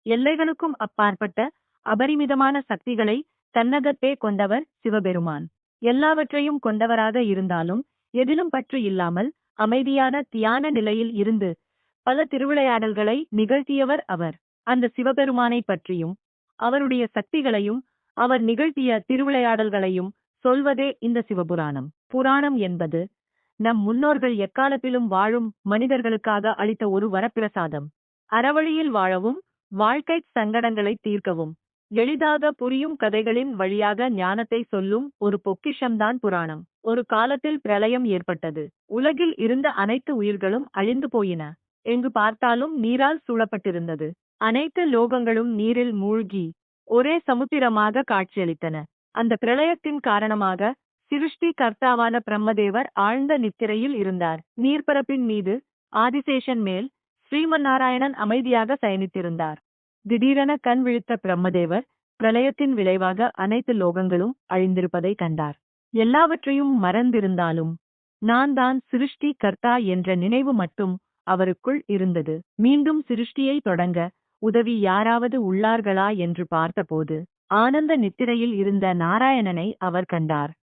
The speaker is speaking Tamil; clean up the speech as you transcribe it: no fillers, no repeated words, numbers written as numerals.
எல்லைகளுக்கும் அப்பாற்பட்ட அபரிமிதமான சக்திகளை தன்னகத்தே கொண்டவர் சிவபெருமான். எல்லாவற்றையும் கொண்டவராக இருந்தாலும் எதிலும் பற்று இல்லாமல் அமைதியான தியான நிலையில் இருந்து பல திருவிளையாடல்களை நிகழ்த்தியவர் அவர். அந்த சிவபெருமானை பற்றியும் அவருடைய சக்திகளையும் அவர் நிகழ்த்திய திருவிளையாடல்களையும் சொல்வதே இந்த சிவபுராணம். புராணம் என்பது நம் முன்னோர்கள் எக்காலத்திலும் வாழும் மனிதர்களுக்காக அளித்த ஒரு வரப்பிரசாதம். அறவழியில் வாழவும் வாழ்க்கை சங்கடங்களை தீர்க்கவும் எளிதாக புரியும் கதைகளின் வழியாக ஞானத்தை சொல்லும் ஒரு பொக்கிஷம்தான் புராணம். ஒரு காலத்தில் பிரளயம் ஏற்பட்டது. உலகில் இருந்த அனைத்து உயிர்களும் அழிந்து போயின. எங்கு பார்த்தாலும் நீரால் சூழப்பட்டிருந்தது. அனைத்து லோகங்களும் நீரில் மூழ்கி ஒரே சமுத்திரமாக காட்சியளித்தன. அந்த பிரளயத்தின் காரணமாக சிருஷ்டி கர்த்தாவான பிரம்மதேவர் ஆழ்ந்த நித்திரையில் இருந்தார். நீர்ப்பரப்பின் மீது ஆதிசேஷன் மேல் ஸ்ரீமன்னாராயணன் அமைதியாக சயனித்திருந்தார். திடீரென கண் விழித்த பிரம்மதேவர் பிரளயத்தின் விளைவாக அனைத்து லோகங்களும் அழிந்திருப்பதை கண்டார். எல்லாவற்றையும் மறந்திருந்தாலும் நான் தான் சிருஷ்டி கர்த்தா என்ற நினைவு மட்டும் அவருக்குள் இருந்தது. மீண்டும் சிருஷ்டியை தொடங்க உதவி யாராவது உள்ளார்களா என்று பார்த்தபோது ஆனந்த நித்திரையில் இருந்த நாராயணனை அவர் கண்டார்.